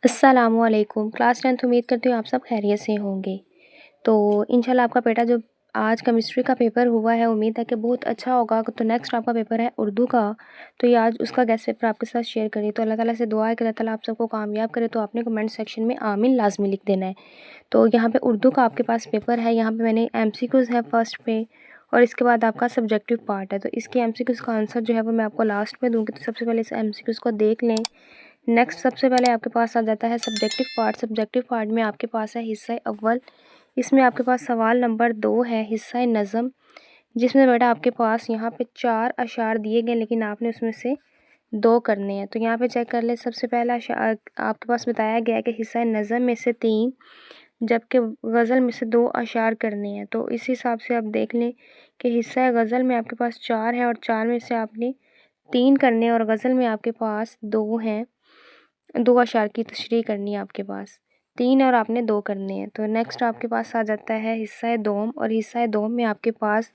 अस्सलामुअलैकुम class 10th उम्मीद करती हूँ आप सब खैरियत से होंगे। तो इंशाल्लाह आपका बेटा जो आज केमिस्ट्री का पेपर हुआ है उम्मीद है कि बहुत अच्छा होगा। तो नेक्स्ट आपका पेपर है उर्दू का, तो ये आज उसका गेस्ट पेपर आपके साथ शेयर करिए। तो अल्लाह ताला से दुआ है कि अल्लाह ताला आप सबको कामयाब करे। तो आपने कमेंट सेक्शन में आमीन लाजमी लिख देना है। तो यहाँ पे उर्दू का आपके पास पेपर है, यहाँ पे मैंने MCQs है फर्स्ट पे और इसके बाद आपका सब्जेक्टिव पार्ट है। तो इसके MCQs का आंसर जो है वो मैं आपको लास्ट में दूँगी। तो सबसे पहले इस MCQs को देख लें। नेक्स्ट सबसे पहले आपके पास आ जाता है सब्जेक्टिव पार्ट। सब्जेक्टिव पार्ट में आपके पास है हिस्सा अव्वल। इसमें आपके पास सवाल नंबर 2 है हिस्सा नज़म, जिसमें बेटा आपके पास यहाँ पे 4 अशार दिए गए लेकिन आपने उसमें से 2 करने हैं। तो यहाँ पे चेक कर ले। सबसे पहला अशार आपके पास बताया गया है कि हिस्सा नज़म में से 3 जबकि गज़ल में से 2 अशार करने हैं। तो इस हिसाब से आप देख लें कि हिस्सा गज़ल में आपके पास 4 है और 4 में से आपने 3 करने हैं और गज़ल में आपके पास 2 हैं। 2 अशार की तशरीह करनी है आपके पास, 3 और आपने 2 करने हैं। तो नेक्स्ट आपके पास आ जाता है हिस्सा दोम और हिस्सा दोम में आपके पास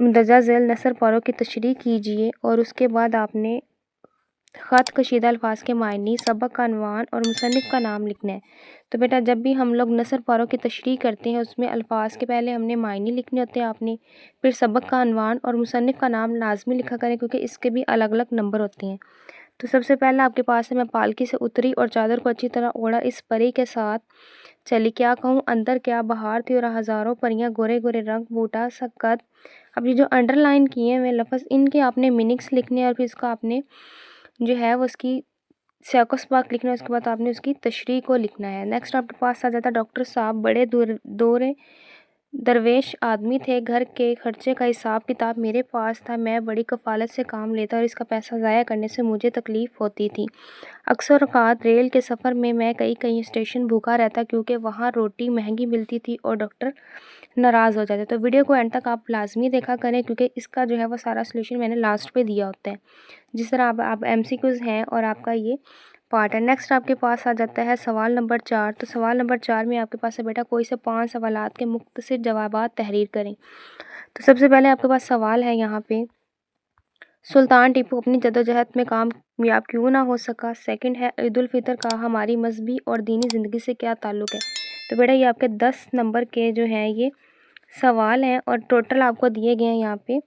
मंदरजा झैल नसर पारों की तशरीह कीजिए और उसके बाद आपने ख़त कशीदा अल्फाज के मायनी, सबक का अनवान और मुसन्निफ़ का नाम लिखना है। तो बेटा जब भी हम लोग नसर पारों की तशरीह करते हैं उसमें अल्फाज के पहले हमने मायनी लिखने होते हैं आपने, फिर सबक का अनवान और मुसन्निफ़ का नाम लाजमी लिखा करें क्योंकि इसके भी अलग अलग नंबर होते हैं। तो सबसे पहला आपके पास है मैं पालकी से उतरी और चादर को अच्छी तरह ओढ़ा इस परी के साथ चली, क्या कहूँ अंदर क्या बहार थी और हज़ारों परियां गोरे गोरे रंग बूटा सकत। अब ये जो अंडरलाइन किए हुए लफ्ज़ इनके आपने मीनिंग्स लिखने और फिर इसका आपने जो है वो उसकी सैकोस्पाक लिखना है। उसके बाद आपने उसकी तशरीह को लिखना है। नेक्स्ट आपके पास आ जाता है डॉक्टर साहब बड़े दौरे दरवेश आदमी थे, घर के खर्चे का हिसाब किताब मेरे पास था, मैं बड़ी कफ़ालत से काम लेता और इसका पैसा ज़ाया करने से मुझे तकलीफ़ होती थी। अक्सर औक़ात रेल के सफ़र में मैं कई कई स्टेशन भूखा रहता क्योंकि वहाँ रोटी महंगी मिलती थी और डॉक्टर नाराज़ हो जाते। तो वीडियो को एंड तक आप लाजमी देखा करें क्योंकि इसका जो है वो सारा सोल्यूशन मैंने लास्ट पे दिया होता है। जिस तरह आप MCQs हैं और आपका ये पार्ट है। नेक्स्ट आपके पास आ जाता है सवाल नंबर 4। तो सवाल नंबर 4 में आपके पास है बेटा कोई से 5 सवालात के मुख्तसर जवाबात तहरीर करें। तो सबसे पहले आपके पास सवाल है यहाँ पे, सुल्तान टीपू अपनी जद्दोजहद में कामयाब क्यों ना हो सका। सेकंड है ईद उल फितर का हमारी मजहबी और दीनी ज़िंदगी से क्या ताल्लुक़ है। तो बेटा ये आपके 10 नंबर के जो हैं ये सवाल हैं और टोटल आपको दिए गए हैं यहाँ पे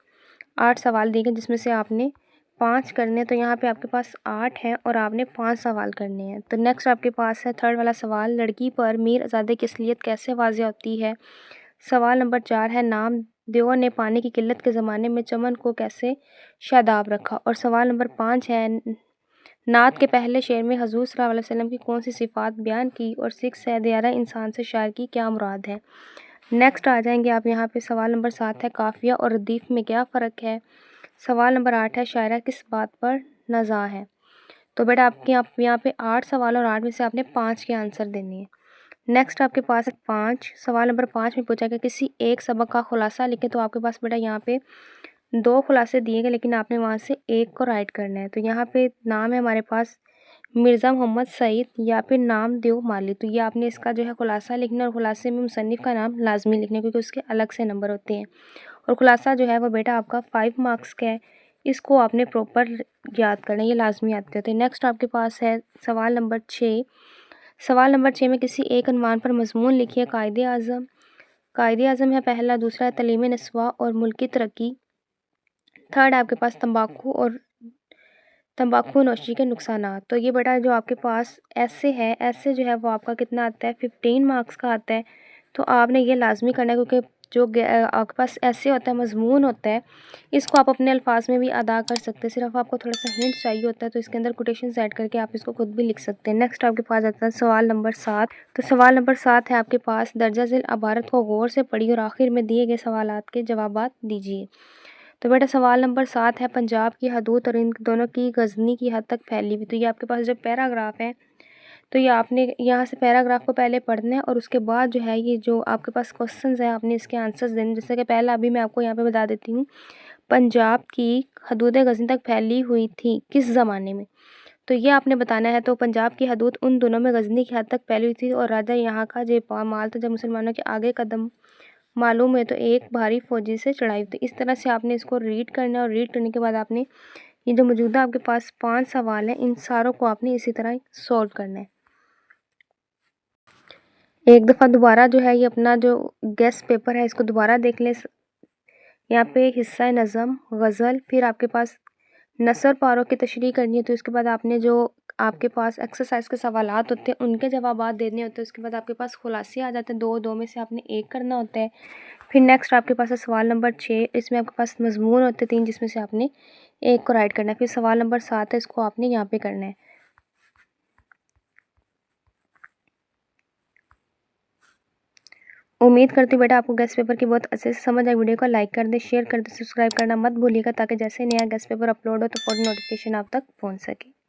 8 सवाल दिए गए जिसमें से आपने 5 करने हैं। तो यहाँ पे आपके पास 8 हैं और आपने 5 सवाल करने हैं। तो नेक्स्ट आपके पास है थर्ड वाला सवाल, लड़की पर मीर आज़ादी की असलियत कैसे वाज़ेह होती है। सवाल नंबर 4 है नाम देव ने पानी की किल्लत के ज़माने में चमन को कैसे शादाब रखा। और सवाल नंबर 5 है नात के पहले शेर में हजूर सल्लल्लाहु अलैहि वसल्लम की कौन सी सिफ़ात बयान की। और 6 है दियारा इंसान से शायर की क्या मुराद है। नेक्स्ट आ जाएंगे आप यहाँ पे सवाल नंबर 7 है काफ़िया और रदीफ़ में क्या फ़र्क है। सवाल नंबर 8 है शायरा किस बात पर नज़ा है। तो बेटा आपके यहाँ पे 8 सवाल और 8 में से आपने 5 के आंसर देने हैं। नेक्स्ट आपके पास है 5 सवाल नंबर 5 में पूछा गया किसी एक सबक का खुलासा लिखें। तो आपके पास बेटा यहाँ पे 2 खुलासे दिए गए लेकिन आपने वहाँ से एक को राइट करना है। तो यहाँ पे नाम है हमारे पास मिर्ज़ा मोहम्मद सईद या फिर नाम देव माली। तो ये आपने इसका जो है खुलासा लिखना और खुलासे में मुसन्निफ़ का नाम लाजमी लिखना क्योंकि उसके अलग से नंबर होते हैं। और खुलासा जो है वो बेटा आपका 5 मार्क्स का है, इसको आपने प्रॉपर याद करना है, ये लाजमी याद करते हैं। नेक्स्ट आपके पास है सवाल नंबर 6। सवाल नंबर 6 में किसी एक अनवान पर मज़मून लिखिए। कायदे आज़म, कायदे आज़म है पहला, दूसरा है तलीम नस्वा और मुल्की तरक्की, थर्ड आपके पास तंबाकू और तंबाकू नोशी के नुकसानात। तो ये बेटा जो आपके पास ऐसे है, ऐसे जो है वो आपका कितना आता है 15 मार्क्स का आता है। तो आपने ये लाजमी करना है क्योंकि जो आपके पास ऐसे होता है मजमून होता है इसको आप अपने अल्फाज में भी अदा कर सकते हैं। सिर्फ आपको थोड़ा सा हिंट चाहिए होता है तो इसके अंदर कोटेशन ऐड करके आप इसको खुद भी लिख सकते हैं। नेक्स्ट आपके पास आता है सवाल नंबर 7। तो सवाल नंबर 7 है आपके पास दर्जा झेल इबारत को गौर से पढ़िए और आखिर में दिए गए सवालात के जवाबात दीजिए। तो बेटा सवाल नंबर 7 है पंजाब की हदूद और इन दोनों की गजनी की हद तक फैली हुई। तो ये आपके पास जो पैराग्राफ है तो ये आपने यहाँ से पैराग्राफ को पहले पढ़ना है और उसके बाद जो है ये जो आपके पास क्वेश्चंस है आपने इसके आंसर्स देने। जैसे कि पहला अभी मैं आपको यहाँ पे बता देती हूँ, पंजाब की हदूद गजनी तक फैली हुई थी किस ज़माने में। तो ये आपने बताना है। तो पंजाब की हदूद उन दोनों में गजनी की हद तक फैली हुई थी और राजा यहाँ का जयपाल था जब मुसलमानों के आगे कदम मालूम है तो एक भारी फौजी से चढ़ाई थी। इस तरह से आपने इसको रीड करना है और रीड करने के बाद आपने ये जो मौजूदा आपके पास 5 सवाल हैं इन सारों को आपने इसी तरह सॉल्व करना है। एक दफ़ा दोबारा जो है ये अपना जो गेस्ट पेपर है इसको दोबारा देख लें। यहाँ पे हिस्सा नज़म, गज़ल, फिर आपके पास नसर पारों की तशरीह करनी है, तो इसके बाद आपने जो आपके पास एक्सरसाइज के सवालात होते हैं उनके जवाबात देने होते हैं। उसके बाद आपके पास खुलासे आ जाते हैं, दो में से आपने एक करना होता है। फिर नेक्स्ट आपके पास है सवाल नंबर 6, इसमें आपके पास मजमून होते हैं 3 जिसमें से आपने एक को राइट करना है। फिर सवाल नंबर 7 है, इसको आपने यहाँ पे करना है। उम्मीद करती हूँ बेटा आपको गेस्ट पेपर की बहुत अच्छे से समझ आई। वीडियो को लाइक कर दे, शेयर कर दे, सब्सक्राइब करना मत भूलिएगा ताकि जैसे नया गेस्ट पेपर अपलोड हो तो फौरन नोटिफिकेशन आप तक पहुँच सके।